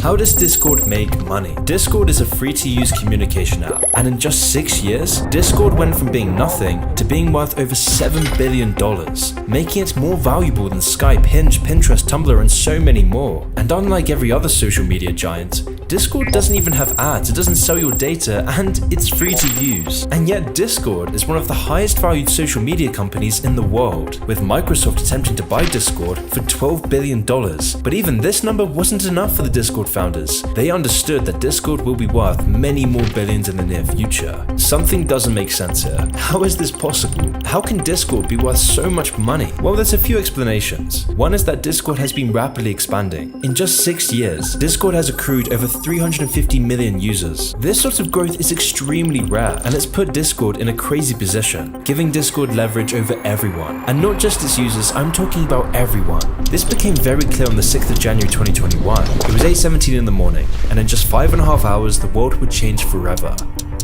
How does Discord make money? Discord is a free-to-use communication app, and in just 6 years, Discord went from being nothing to being worth over $7 billion, making it more valuable than Skype, Hinge, Pinterest, Tumblr, and so many more. And unlike every other social media giant, Discord doesn't even have ads, it doesn't sell your data, and it's free to use. And yet Discord is one of the highest valued social media companies in the world, with Microsoft attempting to buy Discord for $12 billion. But even this number wasn't enough for the Discord founders. They understood that Discord will be worth many more billions in the near future. Something doesn't make sense here. How is this possible? How can Discord be worth so much money? Well, there's a few explanations. One is that Discord has been rapidly expanding. In just 6 years, Discord has accrued over 350 million users. This sort of growth is extremely rare, and it's put Discord in a crazy position, giving Discord leverage over everyone. And not just its users, I'm talking about everyone. This became very clear on the 6th of January 2021. It was 8:17 in the morning, and in just 5.5 hours, the world would change forever.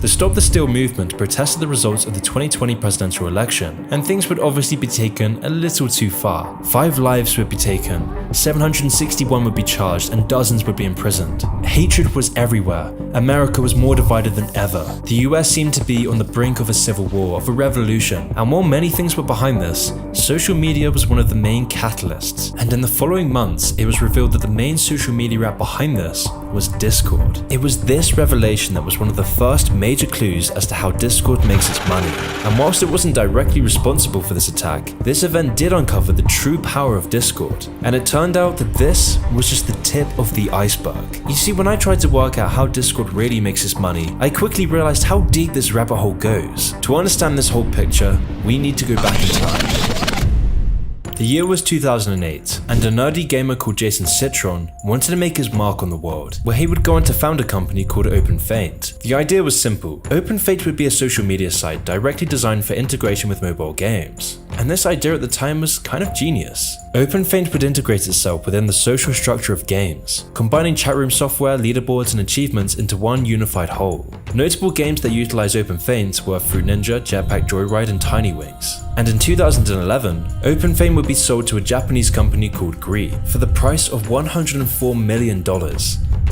The Stop the Steal movement protested the results of the 2020 presidential election, and things would obviously be taken a little too far. 5 lives would be taken, 761 would be charged, and dozens would be imprisoned. Hatred was everywhere. America was more divided than ever. The US seemed to be on the brink of a civil war, of a revolution, and while many things were behind this, social media was one of the main catalysts. And in the following months, it was revealed that the main social media app behind this was Discord. It was this revelation that was one of the first major clues as to how Discord makes its money. And whilst it wasn't directly responsible for this attack, this event did uncover the true power of Discord. And it turned out that this was just the tip of the iceberg. You see, when I tried to work out how Discord really makes its money, I quickly realized how deep this rabbit hole goes. To understand this whole picture, we need to go back in time. The year was 2008, and a nerdy gamer called Jason Citron wanted to make his mark on the world, where he would go on to found a company called OpenFeint. The idea was simple. OpenFeint would be a social media site directly designed for integration with mobile games. And this idea at the time was kind of genius. OpenFeint would integrate itself within the social structure of games, combining chat room software, leaderboards, and achievements into one unified whole. Notable games that utilize OpenFeint were Fruit Ninja, Jetpack Joyride, and Tiny Wings. And in 2011, OpenFeint would be sold to a Japanese company called Gree for the price of $104 million.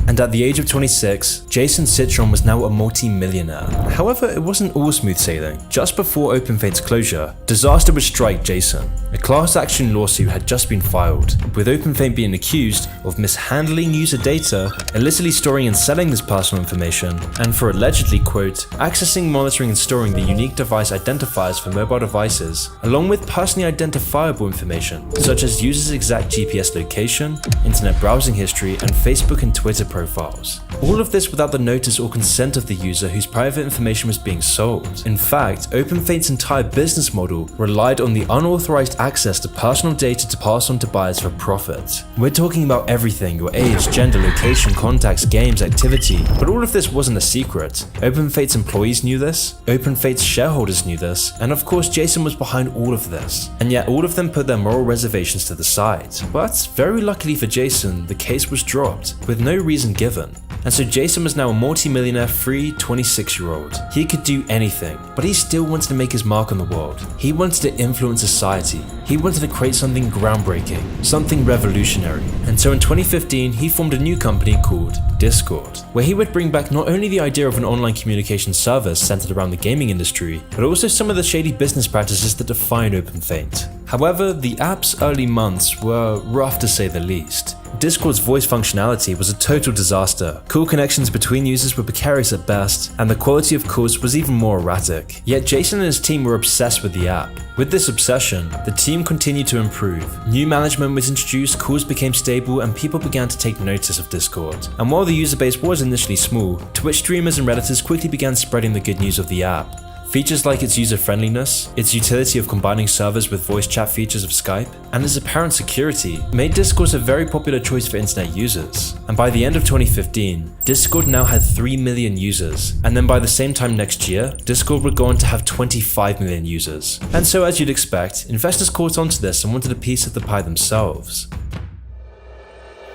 And at the age of 26, Jason Citron was now a multi-millionaire. However, it wasn't all smooth sailing. Just before OpenFeint's closure, disaster would strike Jason. A class action lawsuit had just been filed, with OpenFeint being accused of mishandling user data, illicitly storing and selling this personal information, and for allegedly, quote, accessing, monitoring, and storing the unique device identifiers for mobile devices, along with personally identifiable information, such as users' exact GPS location, internet browsing history, and Facebook and Twitter profiles. All of this without the notice or consent of the user whose private information was being sold. In fact, OpenFeint's entire business model relied on the unauthorized access to personal data to pass on to buyers for profit. We're talking about everything: your age, gender, location, contacts, games, activity. But all of this wasn't a secret. OpenFeint's employees knew this, OpenFeint's shareholders knew this, and of course Jason was behind all of this. And yet all of them put their moral reservations to the side. But very luckily for Jason, the case was dropped, with no reason given. And so Jason was now a multi-millionaire, free 26-year-old. He could do anything, but he still wanted to make his mark on the world. He wanted to influence society. He wanted to create something groundbreaking, something revolutionary. And so in 2015, he formed a new company called Discord, where he would bring back not only the idea of an online communication service centered around the gaming industry, but also some of the shady business practices that define OpenFeint. However, the app's early months were rough to say the least. Discord's voice functionality was a total disaster. Call connections between users were precarious at best, and the quality of calls was even more erratic. Yet Jason and his team were obsessed with the app. With this obsession, the team continued to improve. New management was introduced, calls became stable, and people began to take notice of Discord. And while the user base was initially small, Twitch streamers and Redditors quickly began spreading the good news of the app. Features like its user-friendliness, its utility of combining servers with voice chat features of Skype, and its apparent security made Discord a very popular choice for internet users. And by the end of 2015, Discord now had 3 million users, and then by the same time next year, Discord would go on to have 25 million users. And so as you'd expect, investors caught onto this and wanted a piece of the pie themselves.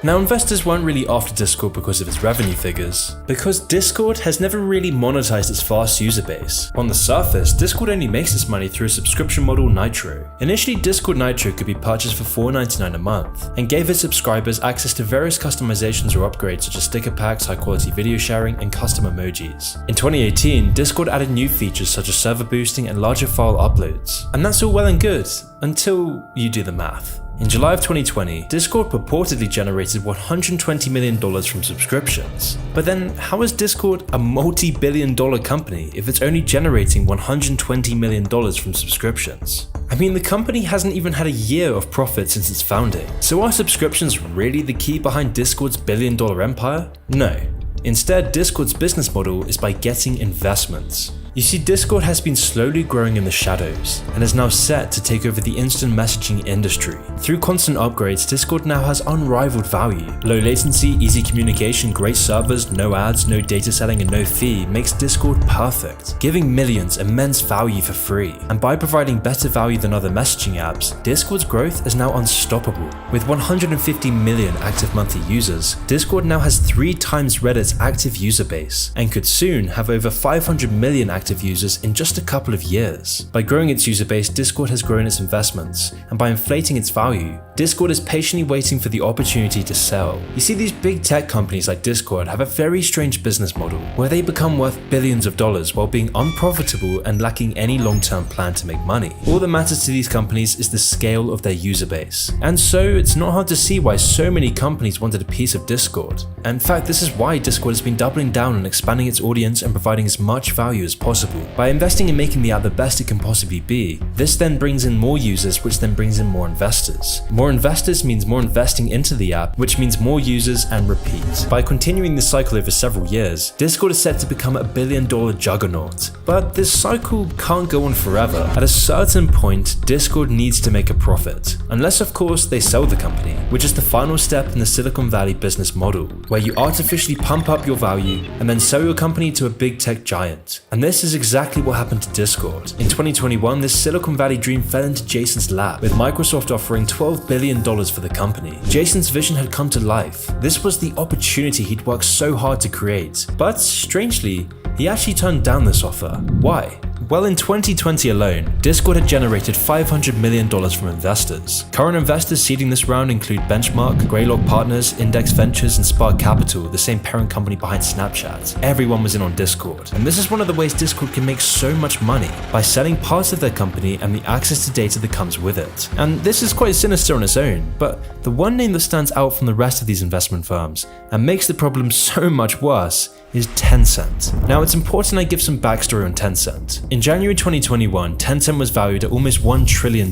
Now, investors weren't really after Discord because of its revenue figures, because Discord has never really monetized its vast user base. On the surface, Discord only makes its money through a subscription model, Nitro. Initially, Discord Nitro could be purchased for $4.99 a month, and gave its subscribers access to various customizations or upgrades such as sticker packs, high quality video sharing, and custom emojis. In 2018, Discord added new features such as server boosting and larger file uploads. And that's all well and good, until you do the math. In July of 2020, Discord purportedly generated $120 million from subscriptions. But then, how is Discord a multi-billion-dollar company if it's only generating $120 million from subscriptions? I mean, the company hasn't even had a year of profit since its founding. So are subscriptions really the key behind Discord's billion-dollar empire? No. Instead, Discord's business model is by getting investments. You see, Discord has been slowly growing in the shadows and is now set to take over the instant messaging industry. Through constant upgrades, Discord now has unrivaled value. Low latency, easy communication, great servers, no ads, no data selling, and no fee makes Discord perfect, giving millions immense value for free. And by providing better value than other messaging apps, Discord's growth is now unstoppable. With 150 million active monthly users, Discord now has 3 times Reddit's active user base and could soon have over 500 million active users in just a couple of years. By growing its user base, Discord has grown its investments, and by inflating its value, Discord is patiently waiting for the opportunity to sell. You see, these big tech companies like Discord have a very strange business model where they become worth billions of dollars while being unprofitable and lacking any long-term plan to make money. All that matters to these companies is the scale of their user base. And so it's not hard to see why so many companies wanted a piece of Discord. In fact, this is why Discord has been doubling down on expanding its audience and providing as much value as possible. By investing in making the app the best it can possibly be, this then brings in more users, which then brings in more investors. More investors means more investing into the app, which means more users and repeat. By continuing this cycle over several years, Discord is set to become a billion-dollar juggernaut. But this cycle can't go on forever. At a certain point, Discord needs to make a profit. Unless, of course, they sell the company, which is the final step in the Silicon Valley business model, where you artificially pump up your value and then sell your company to a big tech giant. And this is exactly what happened to Discord. In 2021, this Silicon Valley dream fell into Jason's lap, with Microsoft offering $12 billion for the company. Jason's vision had come to life. This was the opportunity he'd worked so hard to create. But strangely, he actually turned down this offer. Why? Well, in 2020 alone, Discord had generated $500 million from investors. Current investors seeding this round include Benchmark, Greylock Partners, Index Ventures, and Spark Capital, the same parent company behind Snapchat. Everyone was in on Discord. And this is one of the ways Discord can make so much money, by selling parts of their company and the access to data that comes with it. And this is quite sinister on its own, but the one name that stands out from the rest of these investment firms and makes the problem so much worse is Tencent. Now, it's important I give some backstory on Tencent. In January 2021, Tencent was valued at almost $1 trillion.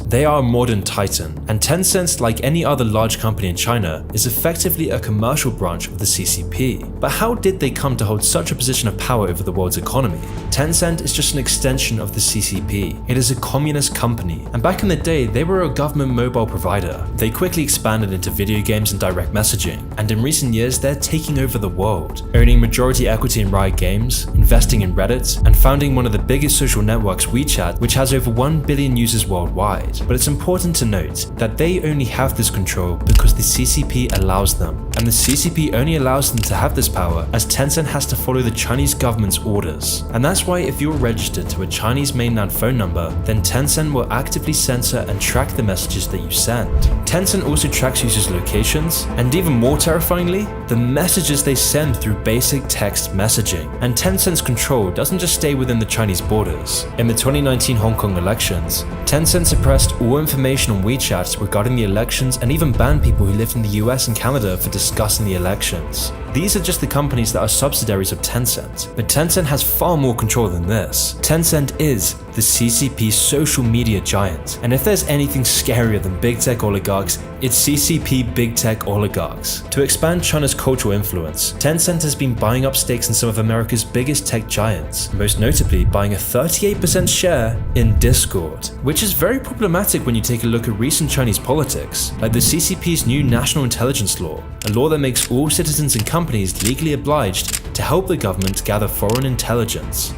They are a modern titan, and Tencent, like any other large company in China, is effectively a commercial branch of the CCP. But how did they come to hold such a position of power over the world's economy? Tencent is just an extension of the CCP. It is a communist company, and back in the day, they were a government mobile provider. They quickly expanded into video games and direct messaging, and in recent years, they're taking over the world, owning majority equity in Riot Games, investing in Reddit, and founding one of the biggest social networks, WeChat, which has over 1 billion users worldwide. But it's important to note that they only have this control because the CCP allows them. And the CCP only allows them to have this power as Tencent has to follow the Chinese government's orders. And that's why if you're registered to a Chinese mainland phone number, then Tencent will actively censor and track the messages that you send. Tencent also tracks users' locations, and even more terrifyingly, the messages they send through basic text messaging. And Tencent's control doesn't just stay within the Chinese borders. In the 2019 Hong Kong elections, Tencent suppressed all information on WeChat regarding the elections and even banned people who lived in the US and Canada for discussing the elections. These are just the companies that are subsidiaries of Tencent, but Tencent has far more control than this. Tencent is the CCP social media giant, and if there's anything scarier than big tech oligarchs, it's CCP big tech oligarchs. To expand China's cultural influence, Tencent has been buying up stakes in some of America's biggest tech giants, most notably buying a 38% share in Discord, which is very problematic when you take a look at recent Chinese politics, like the CCP's new national intelligence law, a law that makes all citizens and companies legally obliged to help the government gather foreign intelligence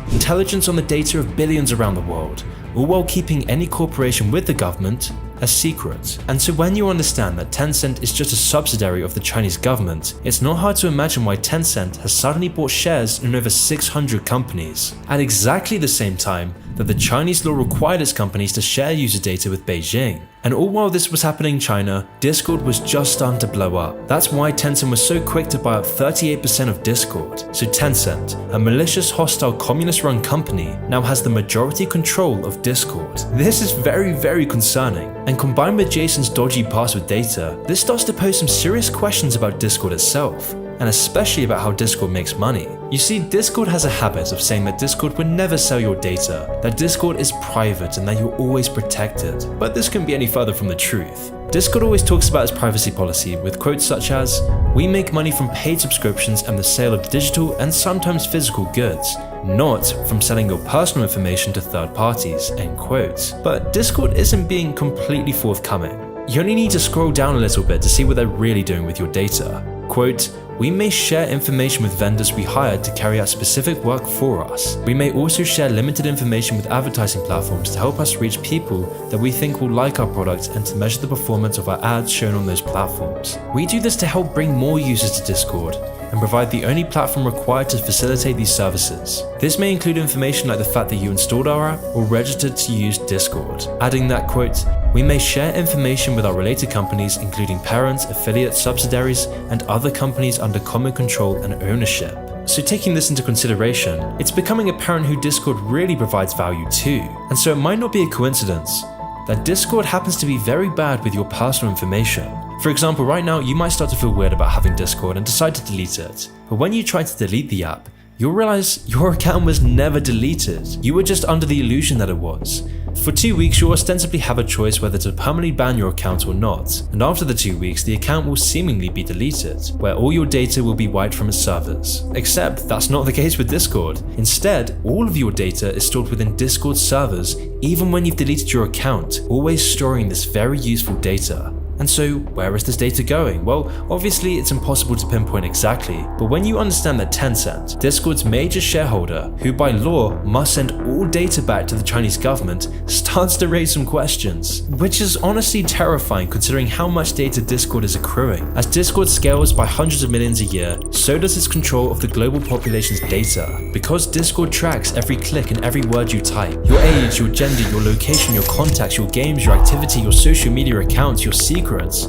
on the data of billions around the world, all while keeping any cooperation with the government a secret. And so when you understand that Tencent is just a subsidiary of the Chinese government, it's not hard to imagine why Tencent has suddenly bought shares in over 600 companies, at exactly the same time that the Chinese law required its companies to share user data with Beijing. And all while this was happening in China, Discord was just starting to blow up. That's why Tencent was so quick to buy up 38% of Discord. So Tencent, a malicious, hostile, communist-run company, now has the majority control of Discord. This is very, very concerning. And combined with Jason's dodgy password data, this starts to pose some serious questions about Discord itself, and especially about how Discord makes money. You see, Discord has a habit of saying that Discord would never sell your data, that Discord is private and that you're always protected. But this couldn't be any further from the truth. Discord always talks about its privacy policy with quotes such as, "We make money from paid subscriptions and the sale of digital and sometimes physical goods, not from selling your personal information to third parties," end quotes. But Discord isn't being completely forthcoming. You only need to scroll down a little bit to see what they're really doing with your data. Quote, "We may share information with vendors we hired to carry out specific work for us. We may also share limited information with advertising platforms to help us reach people that we think will like our products and to measure the performance of our ads shown on those platforms. We do this to help bring more users to Discord and provide the only platform required to facilitate these services. This may include information like the fact that you installed our app or registered to use Discord." Adding that quote, "We may share information with our related companies including parents, affiliates, subsidiaries, and other companies under common control and ownership." So taking this into consideration, it's becoming apparent who Discord really provides value to. And so it might not be a coincidence that Discord happens to be very bad with your personal information. For example, right now you might start to feel weird about having Discord and decide to delete it. But when you try to delete the app, you'll realize your account was never deleted. You were just under the illusion that it was. For 2 weeks, you'll ostensibly have a choice whether to permanently ban your account or not, and after the 2 weeks, the account will seemingly be deleted, where all your data will be wiped from its servers. Except that's not the case with Discord. Instead, all of your data is stored within Discord servers, even when you've deleted your account, always storing this very useful data. And so, where is this data going? Well, obviously it's impossible to pinpoint exactly, but when you understand that Tencent, Discord's major shareholder, who by law must send all data back to the Chinese government, starts to raise some questions. Which is honestly terrifying considering how much data Discord is accruing. As Discord scales by hundreds of millions a year, so does its control of the global population's data. Because Discord tracks every click and every word you type, your age, your gender, your location, your contacts, your games, your activity, your social media accounts, your secrets,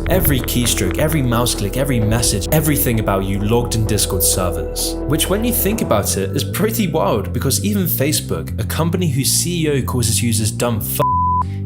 every keystroke, every mouse click, every message, everything about you logged in Discord servers. Which when you think about it is pretty wild because even Facebook, a company whose CEO calls its users dumb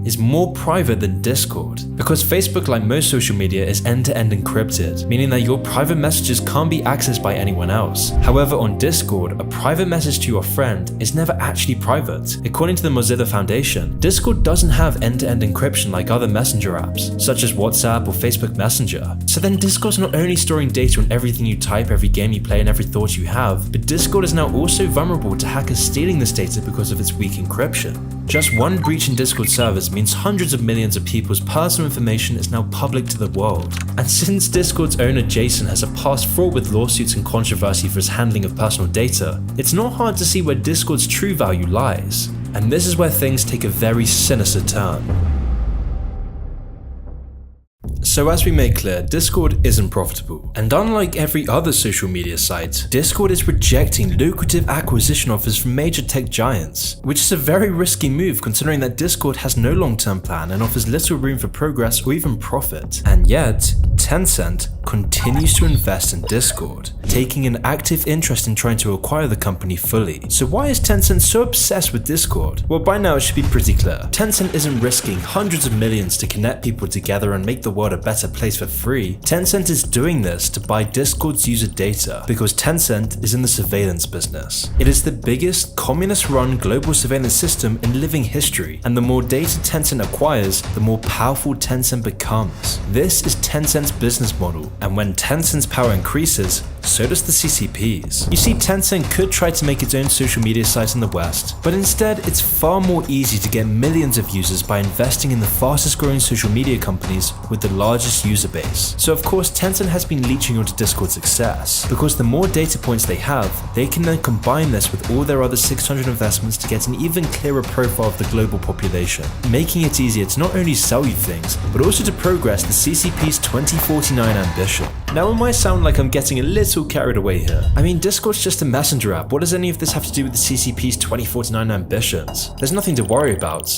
is more private than Discord. Because Facebook, like most social media, is end-to-end encrypted, meaning that your private messages can't be accessed by anyone else. However, on Discord, a private message to your friend is never actually private. According to the Mozilla Foundation, Discord doesn't have end-to-end encryption like other messenger apps, such as WhatsApp or Facebook Messenger. So then Discord's not only storing data on everything you type, every game you play, and every thought you have, but Discord is now also vulnerable to hackers stealing this data because of its weak encryption. Just one breach in Discord servers means hundreds of millions of people's personal information is now public to the world. And since Discord's owner Jason has a past fraught with lawsuits and controversy for his handling of personal data, it's not hard to see where Discord's true value lies. And this is where things take a very sinister turn. So as we made clear, Discord isn't profitable, and unlike every other social media site, Discord is rejecting lucrative acquisition offers from major tech giants, which is a very risky move considering that Discord has no long-term plan and offers little room for progress or even profit. And yet, Tencent continues to invest in Discord, taking an active interest in trying to acquire the company fully. So why is Tencent so obsessed with Discord? Well, by now it should be pretty clear. Tencent isn't risking hundreds of millions to connect people together and make the world a better place for free. Tencent is doing this to buy Discord's user data because Tencent is in the surveillance business. It is the biggest communist-run global surveillance system in living history, and the more data Tencent acquires, the more powerful Tencent becomes. This is Tencent's business model, and when Tencent's power increases, so does the CCPs. You see, Tencent could try to make its own social media site in the West, but instead it's far more easy to get millions of users by investing in the fastest growing social media companies with the largest user base. So of course Tencent has been leeching onto Discord's success, because the more data points they have, they can then combine this with all their other 600 investments to get an even clearer profile of the global population, making it easier to not only sell you things, but also to progress the CCP's 2049 ambition. Now it might sound like I'm getting a little carried away here. I mean, Discord's just a messenger app. What does any of this have to do with the CCP's 2049 ambitions? There's nothing to worry about,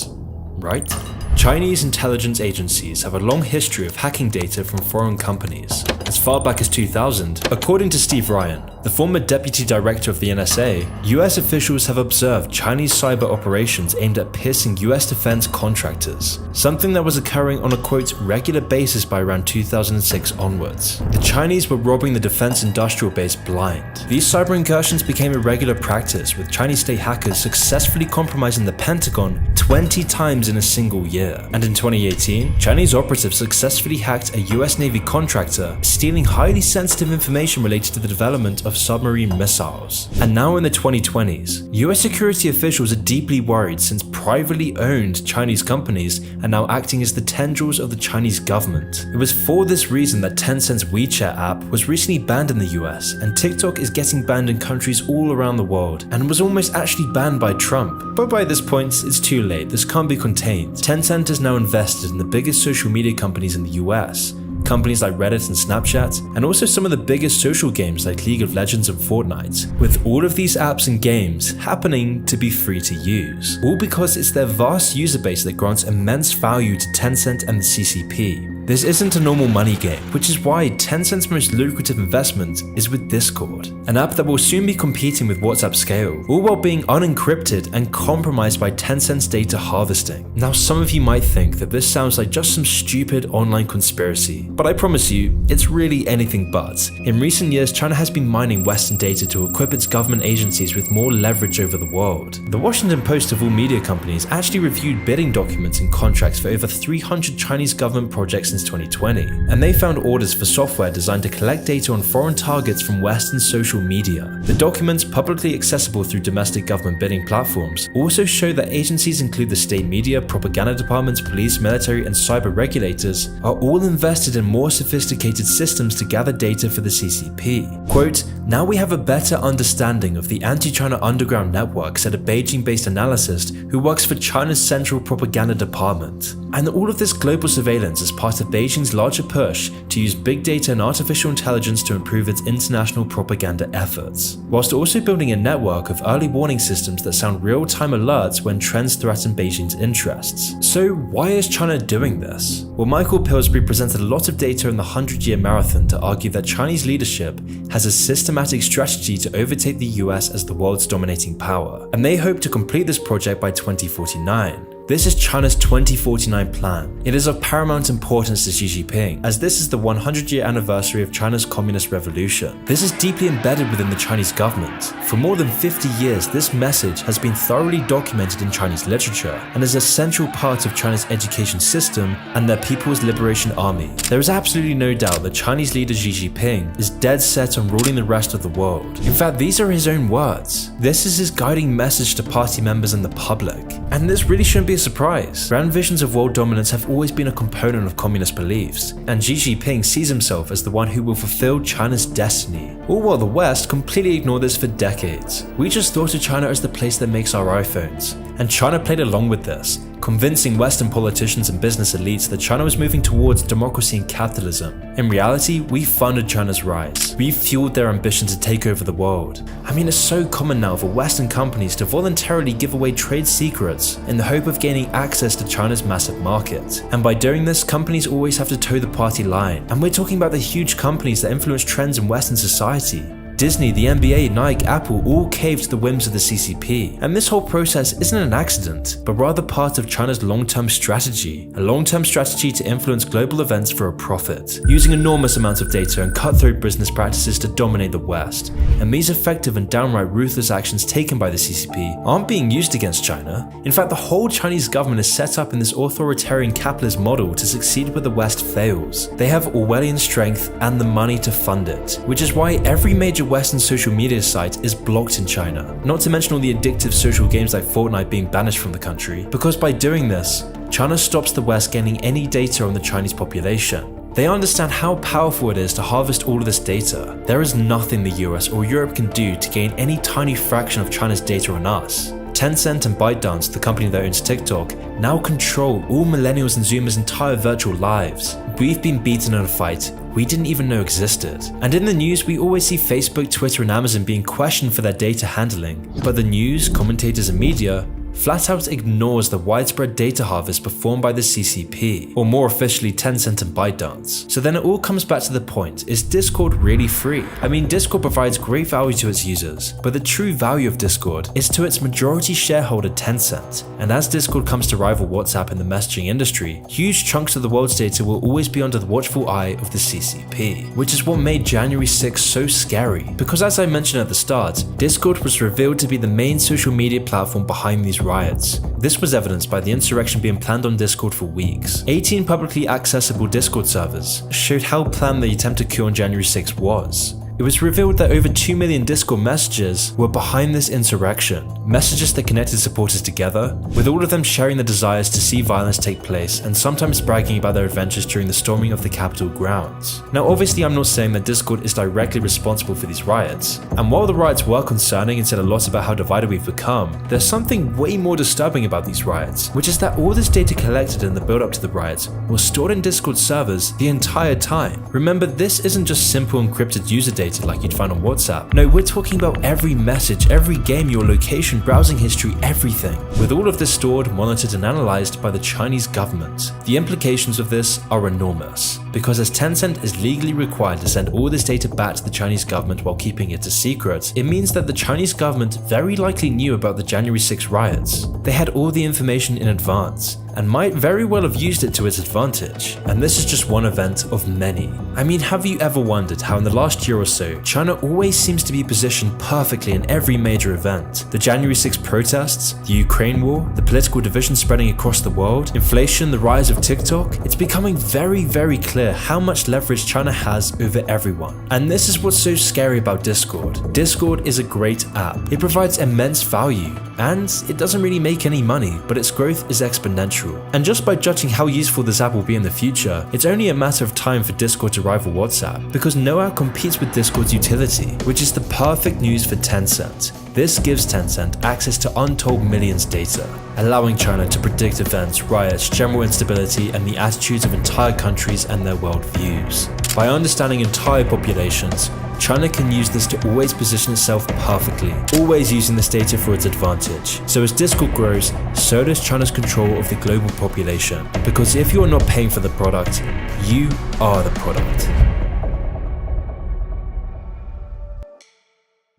right? Chinese intelligence agencies have a long history of hacking data from foreign companies. As far back as 2000, according to Steve Ryan, the former deputy director of the NSA, US officials have observed Chinese cyber operations aimed at piercing US defense contractors, something that was occurring on a quote regular basis by around 2006 onwards. The Chinese were robbing the defense industrial base blind. These cyber incursions became a regular practice, with Chinese state hackers successfully compromising the Pentagon 20 times in a single year. And in 2018, Chinese operatives successfully hacked a US Navy contractor, stealing highly sensitive information related to the development of submarine missiles. And now in the 2020s, US security officials are deeply worried since privately owned Chinese companies are now acting as the tendrils of the Chinese government. It was for this reason that Tencent's WeChat app was recently banned in the US, and TikTok is getting banned in countries all around the world, and was almost actually banned by Trump. But by this point, it's too late. This can't be contained. Tencent is now invested in the biggest social media companies in the US, companies like Reddit and Snapchat, and also some of the biggest social games like League of Legends and Fortnite, with all of these apps and games happening to be free to use, all because it's their vast user base that grants immense value to Tencent and the CCP. This isn't a normal money game, which is why Tencent's most lucrative investment is with Discord, an app that will soon be competing with WhatsApp Scale, all while being unencrypted and compromised by Tencent's data harvesting. Now, some of you might think that this sounds like just some stupid online conspiracy, but I promise you, it's really anything but. In recent years, China has been mining Western data to equip its government agencies with more leverage over the world. The Washington Post of all media companies actually reviewed bidding documents and contracts for over 300 Chinese government projects since 2020, and they found orders for software designed to collect data on foreign targets from Western social media. The documents, publicly accessible through domestic government bidding platforms, also show that agencies include the state media, propaganda departments, police, military, and cyber regulators are all invested in more sophisticated systems to gather data for the CCP. Quote, "Now we have a better understanding of the anti-China underground network," said a Beijing-based analyst who works for China's Central Propaganda Department. And all of this global surveillance is part of Beijing's larger push to use big data and artificial intelligence to improve its international propaganda efforts, whilst also building a network of early warning systems that sound real-time alerts when trends threaten Beijing's interests. So why is China doing this? Well, Michael Pillsbury presented a lot of data in the 100-Year Marathon to argue that Chinese leadership has a systematic strategy to overtake the US as the world's dominating power, and they hope to complete this project by 2049. This is China's 2049 plan. It is of paramount importance to Xi Jinping, as this is the 100-year anniversary of China's communist revolution. This is deeply embedded within the Chinese government. For more than 50 years, this message has been thoroughly documented in Chinese literature, and is a central part of China's education system and their People's Liberation Army. There is absolutely no doubt that Chinese leader Xi Jinping is dead set on ruling the rest of the world. In fact, these are his own words. This is his guiding message to party members and the public. And this really shouldn't be a surprise. Grand visions of world dominance have always been a component of communist beliefs, and Xi Jinping sees himself as the one who will fulfill China's destiny, all while the West completely ignored this for decades. We just thought of China as the place that makes our iPhones, and China played along with this, convincing Western politicians and business elites that China was moving towards democracy and capitalism. In reality, we funded China's rise. We fueled their ambition to take over the world. I mean, it's so common now for Western companies to voluntarily give away trade secrets in the hope of gaining access to China's massive market. And by doing this, companies always have to toe the party line. And we're talking about the huge companies that influence trends in Western society. Disney, the NBA, Nike, Apple all caved to the whims of the CCP. And this whole process isn't an accident, but rather part of China's long-term strategy. A long-term strategy to influence global events for a profit, using enormous amounts of data and cutthroat business practices to dominate the West. And these effective and downright ruthless actions taken by the CCP aren't being used against China. In fact, the whole Chinese government is set up in this authoritarian capitalist model to succeed where the West fails. They have Orwellian strength and the money to fund it, which is why every major Western social media site is blocked in China. Not to mention all the addictive social games like Fortnite being banished from the country, because by doing this, China stops the West gaining any data on the Chinese population. They understand how powerful it is to harvest all of this data. There is nothing the US or Europe can do to gain any tiny fraction of China's data on us. Tencent and ByteDance, the company that owns TikTok, now control all millennials and Zoomers' entire virtual lives. We've been beaten in a fight we didn't even know existed. And in the news, we always see Facebook, Twitter, and Amazon being questioned for their data handling. But the news, commentators, and media flat out ignores the widespread data harvest performed by the CCP, or more officially Tencent and ByteDance. So then it all comes back to the point, is Discord really free? I mean, Discord provides great value to its users, but the true value of Discord is to its majority shareholder Tencent. And as Discord comes to rival WhatsApp in the messaging industry, huge chunks of the world's data will always be under the watchful eye of the CCP, which is what made January 6 so scary, because as I mentioned at the start, Discord was revealed to be the main social media platform behind these riots. This was evidenced by the insurrection being planned on Discord for weeks. 18 publicly accessible Discord servers showed how planned the attempted coup on January 6 was. It was revealed that over 2 million Discord messages were behind this insurrection, messages that connected supporters together, with all of them sharing the desires to see violence take place and sometimes bragging about their adventures during the storming of the Capitol grounds. Now obviously I'm not saying that Discord is directly responsible for these riots, and while the riots were concerning and said a lot about how divided we've become, there's something way more disturbing about these riots, which is that all this data collected in the build-up to the riots was stored in Discord servers the entire time. Remember, this isn't just simple encrypted user data like you'd find on WhatsApp. No, we're talking about every message, every game, your location, browsing history, everything. With all of this stored, monitored, and analyzed by the Chinese government. The implications of this are enormous, because as Tencent is legally required to send all this data back to the Chinese government while keeping it a secret, it means that the Chinese government very likely knew about the January 6 riots. They had all the information in advance, and might very well have used it to its advantage. And this is just one event of many. I mean, have you ever wondered how in the last year or so, China always seems to be positioned perfectly in every major event? The January 6 protests, the Ukraine war, the political division spreading across the world, inflation, the rise of TikTok, it's becoming very clear how much leverage China has over everyone. And this is what's so scary about Discord. Discord is a great app. It provides immense value, and it doesn't really make any money, but its growth is exponential. And just by judging how useful this app will be in the future, it's only a matter of time for Discord to rival WhatsApp, because no app competes with Discord's utility, which is the perfect news for Tencent. This gives Tencent access to untold millions data, allowing China to predict events, riots, general instability, and the attitudes of entire countries and their worldviews. By understanding entire populations, China can use this to always position itself perfectly, always using this data for its advantage. So as Discord grows, so does China's control of the global population. Because if you are not paying for the product, you are the product.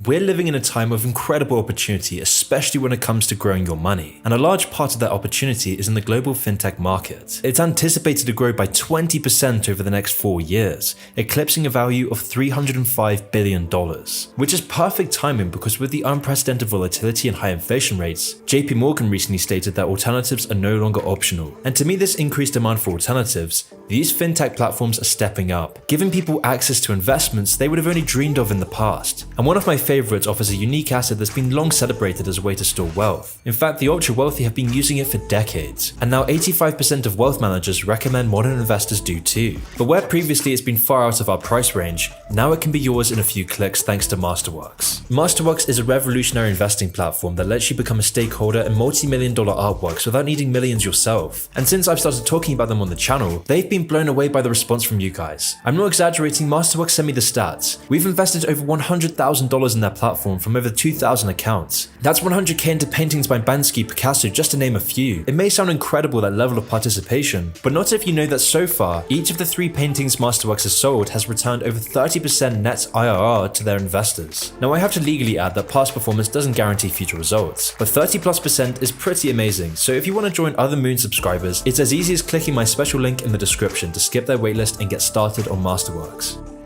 We're living in a time of incredible opportunity, especially when it comes to growing your money. And a large part of that opportunity is in the global fintech market. It's anticipated to grow by 20% over the next 4 years, eclipsing a value of $305 billion. Which is perfect timing because with the unprecedented volatility and high inflation rates, JP Morgan recently stated that alternatives are no longer optional. And to meet this increased demand for alternatives, these fintech platforms are stepping up, giving people access to investments they would have only dreamed of in the past. And one of my favorites offers a unique asset that's been long celebrated as a way to store wealth. In fact, the ultra wealthy have been using it for decades, and now 85% of wealth managers recommend modern investors do too. But where previously it's been far out of our price range, now it can be yours in a few clicks thanks to Masterworks. Masterworks is a revolutionary investing platform that lets you become a stakeholder in multi-million-dollar artworks without needing millions yourself. And since I've started talking about them on the channel, they've been been blown away by the response from you guys. I'm not exaggerating, Masterworks sent me the stats. We've invested over $100,000 in their platform from over 2,000 accounts. That's 100k into paintings by Banksy, Picasso, just to name a few. It may sound incredible, that level of participation, but not if you know that so far, each of the 3 paintings Masterworks has sold has returned over 30% net IRR to their investors. Now I have to legally add that past performance doesn't guarantee future results, but 30+% is pretty amazing, so if you want to join other Moon subscribers, it's as easy as clicking my special link in the description to skip their waitlist and get started on Masterworks.